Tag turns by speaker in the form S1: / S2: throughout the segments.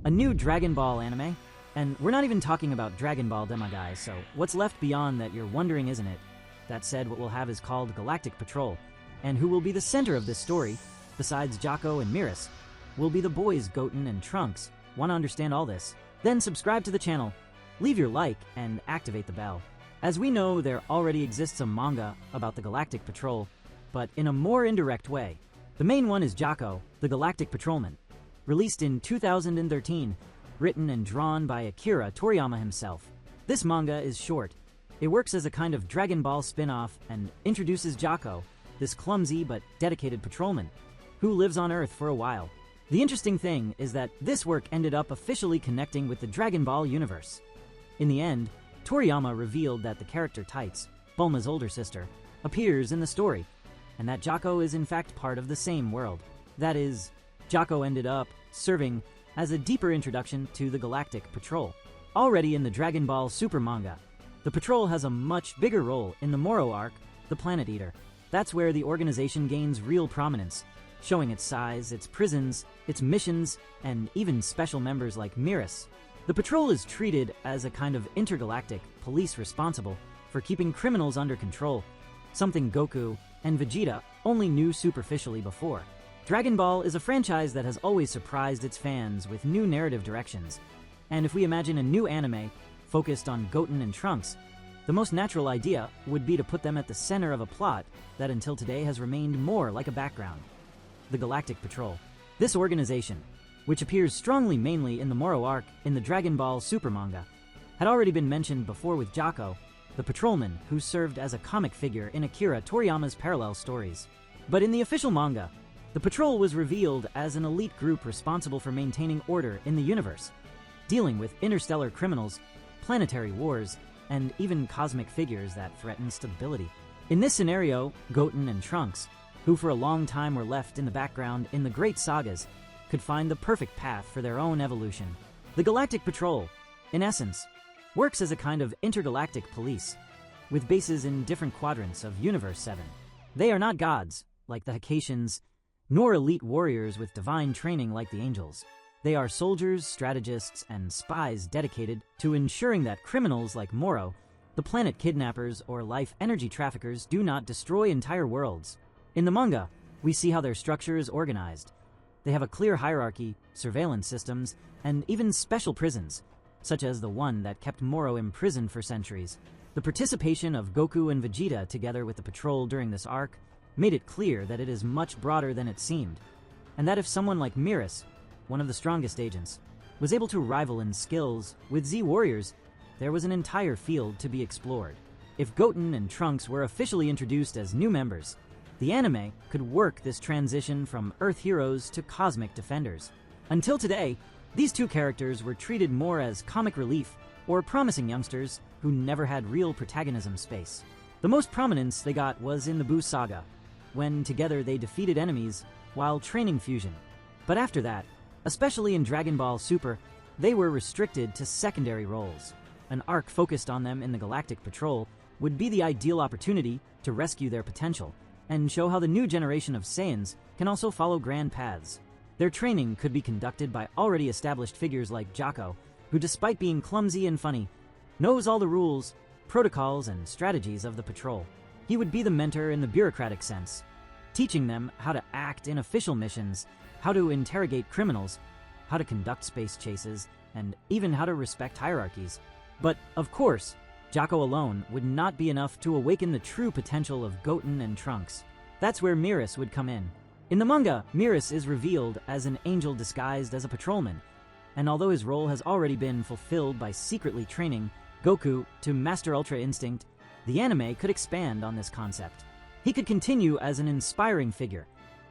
S1: A new Dragon Ball anime? And we're not even talking about Dragon Ball demo, guys, so what's left beyond that you're wondering, isn't it? That said, what we'll have is called Galactic Patrol, and who will be the center of this story, besides Jocko and Miris, will be the boys Goten and Trunks. Want to understand all this? Then subscribe to the channel, leave your like, and activate the bell. As we know, there already exists a manga about the Galactic Patrol, but in a more indirect way. The main one is Jocko, the Galactic Patrolman, released in 2013, written and drawn by Akira Toriyama himself. This manga is short. It works as a kind of Dragon Ball spin-off and introduces Jocko, this clumsy but dedicated patrolman, who lives on Earth for a while. The interesting thing is that this work ended up officially connecting with the Dragon Ball universe. In the end, Toriyama revealed that the character Tights, Bulma's older sister, appears in the story, and that Jocko is in fact part of the same world. That is, Jocko ended up serving as a deeper introduction to the Galactic Patrol. Already in the Dragon Ball Super manga, the Patrol has a much bigger role in the Moro arc, the Planet Eater. That's where the organization gains real prominence, showing its size, its prisons, its missions, and even special members like Miris. The Patrol is treated as a kind of intergalactic police responsible for keeping criminals under control, something Goku and Vegeta only knew superficially before. Dragon Ball is a franchise that has always surprised its fans with new narrative directions, and if we imagine a new anime focused on Goten and Trunks, the most natural idea would be to put them at the center of a plot that until today has remained more like a background. The Galactic Patrol. This organization, which appears strongly mainly in the Moro arc in the Dragon Ball Super manga, had already been mentioned before with Jocko, the patrolman who served as a comic figure in Akira Toriyama's parallel stories. But in the official manga, the Patrol was revealed as an elite group responsible for maintaining order in the universe, dealing with interstellar criminals, planetary wars, and even cosmic figures that threaten stability. In this scenario, Goten and Trunks, who for a long time were left in the background in the great sagas, could find the perfect path for their own evolution. The Galactic Patrol, in essence, works as a kind of intergalactic police, with bases in different quadrants of Universe 7. They are not gods, like the Hakaitians, nor elite warriors with divine training like the angels. They are soldiers, strategists, and spies dedicated to ensuring that criminals like Moro, the planet kidnappers, or life energy traffickers do not destroy entire worlds. In the manga, we see how their structure is organized. They have a clear hierarchy, surveillance systems, and even special prisons, such as the one that kept Moro imprisoned for centuries. The participation of Goku and Vegeta together with the Patrol during this arc made it clear that it is much broader than it seemed, and that if someone like Miris, one of the strongest agents, was able to rival in skills with Z Warriors, there was an entire field to be explored. If Goten and Trunks were officially introduced as new members, the anime could work this transition from Earth heroes to cosmic defenders. Until today, these two characters were treated more as comic relief or promising youngsters who never had real protagonism space. The most prominence they got was in the Buu saga, when together they defeated enemies while training fusion. But after that, especially in Dragon Ball Super, they were restricted to secondary roles. An arc focused on them in the Galactic Patrol would be the ideal opportunity to rescue their potential and show how the new generation of Saiyans can also follow grand paths. Their training could be conducted by already established figures like Jocko, who despite being clumsy and funny, knows all the rules, protocols, and strategies of the Patrol. He would be the mentor in the bureaucratic sense, teaching them how to act in official missions, how to interrogate criminals, how to conduct space chases, and even how to respect hierarchies. But, of course, Jocko alone would not be enough to awaken the true potential of Goten and Trunks. That's where Miris would come in. In the manga, Miris is revealed as an angel disguised as a patrolman, and although his role has already been fulfilled by secretly training Goku to master Ultra Instinct, the anime could expand on this concept. He could continue as an inspiring figure,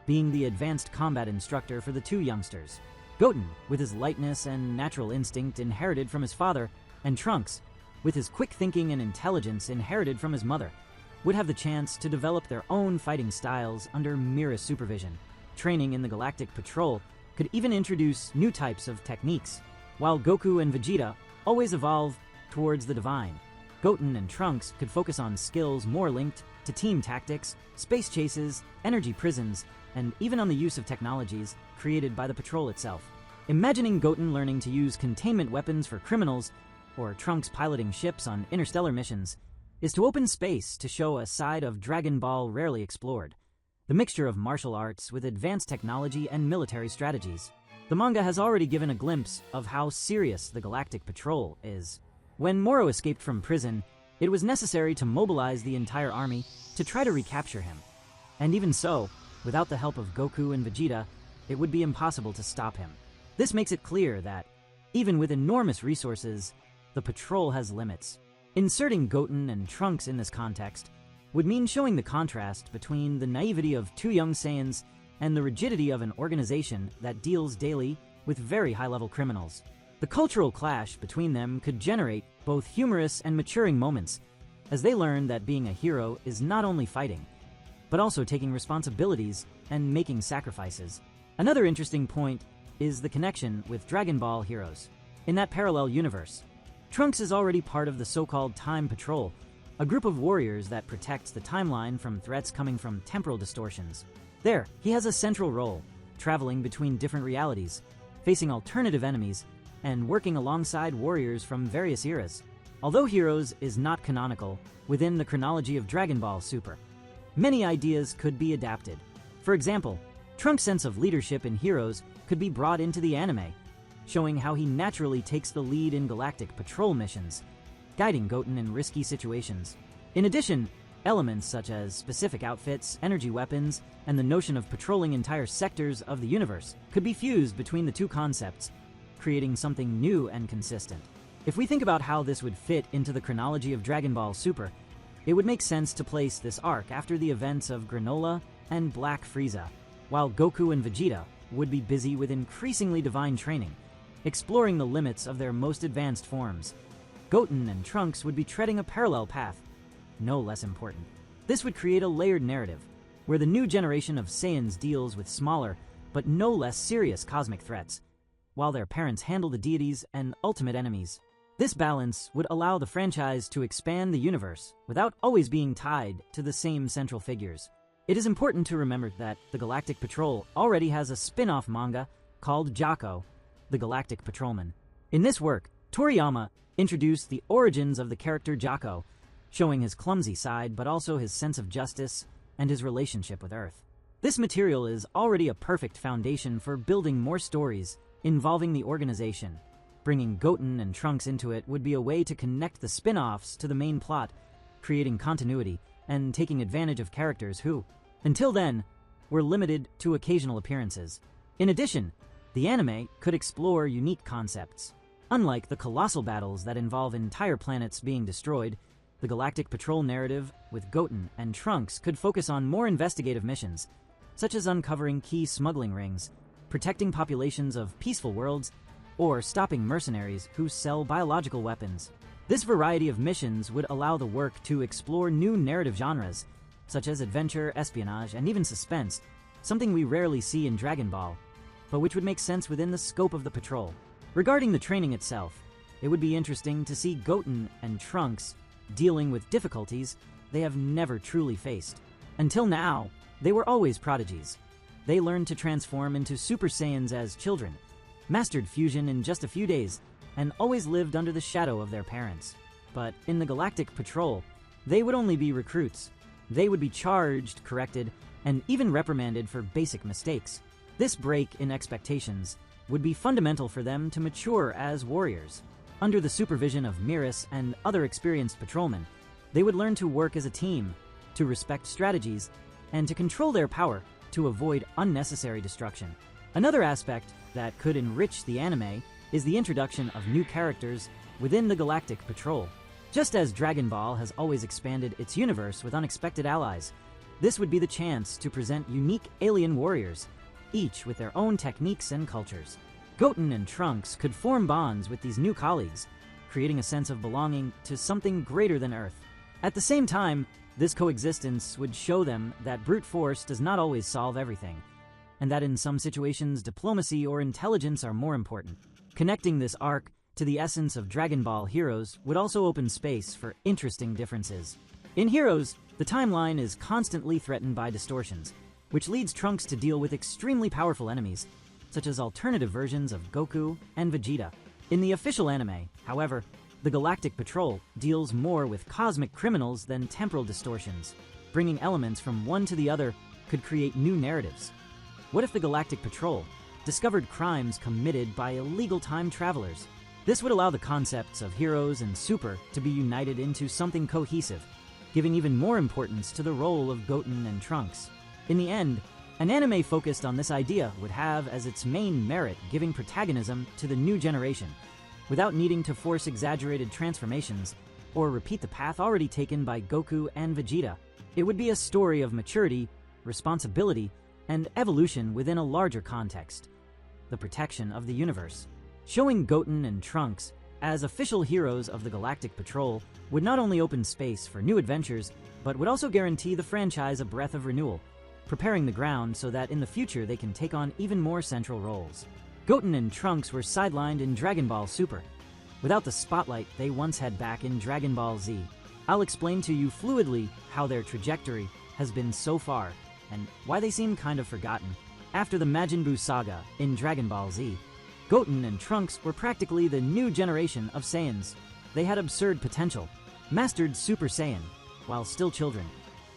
S1: being the advanced combat instructor for the two youngsters. Goten, with his lightness and natural instinct inherited from his father, and Trunks, with his quick thinking and intelligence inherited from his mother, would have the chance to develop their own fighting styles under Miris supervision. Training in the Galactic Patrol could even introduce new types of techniques, while Goku and Vegeta always evolve towards the divine. Goten and Trunks could focus on skills more linked to team tactics, space chases, energy prisons, and even on the use of technologies created by the Patrol itself. Imagining Goten learning to use containment weapons for criminals, or Trunks piloting ships on interstellar missions, is to open space to show a side of Dragon Ball rarely explored. The mixture of martial arts with advanced technology and military strategies. The manga has already given a glimpse of how serious the Galactic Patrol is. When Moro escaped from prison, it was necessary to mobilize the entire army to try to recapture him. And even so, without the help of Goku and Vegeta, it would be impossible to stop him. This makes it clear that, even with enormous resources, the Patrol has limits. Inserting Goten and Trunks in this context would mean showing the contrast between the naivety of two young Saiyans and the rigidity of an organization that deals daily with very high-level criminals. The cultural clash between them could generate both humorous and maturing moments, as they learn that being a hero is not only fighting, but also taking responsibilities and making sacrifices. Another interesting point is the connection with Dragon Ball heroes. In that parallel universe, Trunks is already part of the so-called Time Patrol, a group of warriors that protects the timeline from threats coming from temporal distortions. There, he has a central role, traveling between different realities, facing alternative enemies, and working alongside warriors from various eras. Although Heroes is not canonical within the chronology of Dragon Ball Super, many ideas could be adapted. For example, Trunks' sense of leadership in Heroes could be brought into the anime, showing how he naturally takes the lead in Galactic Patrol missions, guiding Goten in risky situations. In addition, elements such as specific outfits, energy weapons, and the notion of patrolling entire sectors of the universe could be fused between the two concepts, creating something new and consistent. If we think about how this would fit into the chronology of Dragon Ball Super, it would make sense to place this arc after the events of Granola and Black Frieza, while Goku and Vegeta would be busy with increasingly divine training, exploring the limits of their most advanced forms. Goten and Trunks would be treading a parallel path, no less important. This would create a layered narrative, where the new generation of Saiyans deals with smaller, but no less serious cosmic threats, while their parents handle the deities and ultimate enemies. This balance would allow the franchise to expand the universe without always being tied to the same central figures. It is important to remember that the Galactic Patrol already has a spin-off manga called Jocko, the Galactic Patrolman. In this work, Toriyama introduced the origins of the character Jocko, showing his clumsy side but also his sense of justice and his relationship with Earth. This material is already a perfect foundation for building more stories involving the organization. Bringing Goten and Trunks into it would be a way to connect the spin-offs to the main plot, creating continuity and taking advantage of characters who, until then, were limited to occasional appearances. In addition, the anime could explore unique concepts. Unlike the colossal battles that involve entire planets being destroyed, the Galactic Patrol narrative with Goten and Trunks could focus on more investigative missions, such as uncovering key smuggling rings, protecting populations of peaceful worlds, or stopping mercenaries who sell biological weapons. This variety of missions would allow the work to explore new narrative genres, such as adventure, espionage, and even suspense, something we rarely see in Dragon Ball, but which would make sense within the scope of the patrol. Regarding the training itself, it would be interesting to see Goten and Trunks dealing with difficulties they have never truly faced. Until now, they were always prodigies. They learned to transform into Super Saiyans as children, mastered fusion in just a few days, and always lived under the shadow of their parents. But in the Galactic Patrol, they would only be recruits. They would be charged, corrected, and even reprimanded for basic mistakes. This break in expectations would be fundamental for them to mature as warriors. Under the supervision of Miras and other experienced patrolmen, they would learn to work as a team, to respect strategies, and to control their power to avoid unnecessary destruction. Another aspect that could enrich the anime is the introduction of new characters within the Galactic Patrol. Just as Dragon Ball has always expanded its universe with unexpected allies, this would be the chance to present unique alien warriors, each with their own techniques and cultures. Goten and Trunks could form bonds with these new colleagues, creating a sense of belonging to something greater than Earth. At the same time, this coexistence would show them that brute force does not always solve everything, and that in some situations diplomacy or intelligence are more important. Connecting this arc to the essence of Dragon Ball Heroes would also open space for interesting differences. In Heroes, the timeline is constantly threatened by distortions, which leads Trunks to deal with extremely powerful enemies, such as alternative versions of Goku and Vegeta. In the official anime, however, the Galactic Patrol deals more with cosmic criminals than temporal distortions. Bringing elements from one to the other could create new narratives. What if the Galactic Patrol discovered crimes committed by illegal time travelers? This would allow the concepts of heroes and super to be united into something cohesive, giving even more importance to the role of Goten and Trunks. In the end, an anime focused on this idea would have as its main merit giving protagonism to the new generation, without needing to force exaggerated transformations or repeat the path already taken by Goku and Vegeta. It would be a story of maturity, responsibility, and evolution within a larger context: the protection of the universe. Showing Goten and Trunks as official heroes of the Galactic Patrol would not only open space for new adventures, but would also guarantee the franchise a breath of renewal, preparing the ground so that in the future they can take on even more central roles. Goten and Trunks were sidelined in Dragon Ball Super, without the spotlight they once had back in Dragon Ball Z. I'll explain to you fluidly how their trajectory has been so far, and why they seem kind of forgotten. After the Majin Buu saga in Dragon Ball Z, Goten and Trunks were practically the new generation of Saiyans. They had absurd potential, mastered Super Saiyan while still children,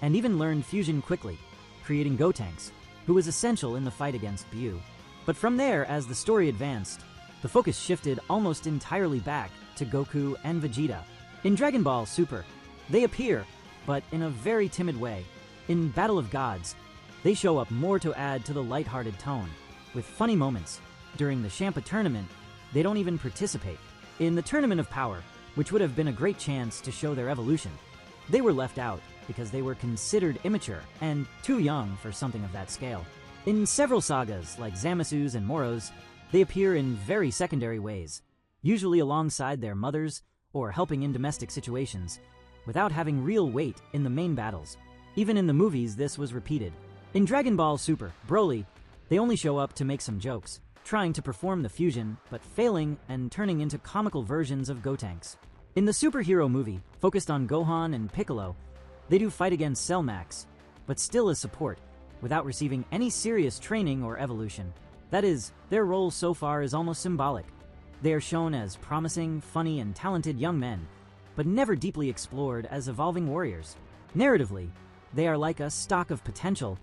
S1: and even learned fusion quickly, creating Gotenks, who was essential in the fight against Buu. But from there, as the story advanced, the focus shifted almost entirely back to Goku and Vegeta. In Dragon Ball Super, they appear, but in a very timid way. In Battle of Gods, they show up more to add to the lighthearted tone, with funny moments. During the Champa tournament, they don't even participate. In the Tournament of Power, which would have been a great chance to show their evolution, they were left out because they were considered immature and too young for something of that scale. In several sagas, like Zamasu's and Moro's, they appear in very secondary ways, usually alongside their mothers or helping in domestic situations, without having real weight in the main battles. Even in the movies, this was repeated. In Dragon Ball Super, Broly, they only show up to make some jokes, trying to perform the fusion, but failing and turning into comical versions of Gotenks. In the superhero movie, focused on Gohan and Piccolo, they do fight against Cell Max, but still as support, without receiving any serious training or evolution. That is, their role so far is almost symbolic. They are shown as promising, funny, and talented young men, but never deeply explored as evolving warriors. Narratively, they are like a stock of potential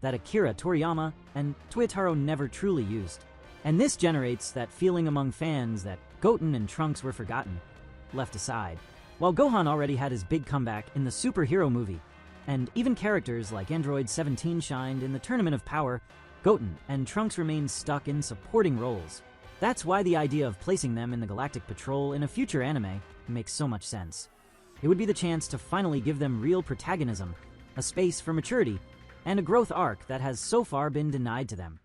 S1: that Akira Toriyama and Toyotaro never truly used. And this generates that feeling among fans that Goten and Trunks were forgotten, left aside. While Gohan already had his big comeback in the superhero movie, and even characters like Android 17 shined in the Tournament of Power, Goten and Trunks remained stuck in supporting roles. That's why the idea of placing them in the Galactic Patrol in a future anime makes so much sense. It would be the chance to finally give them real protagonism, a space for maturity, and a growth arc that has so far been denied to them.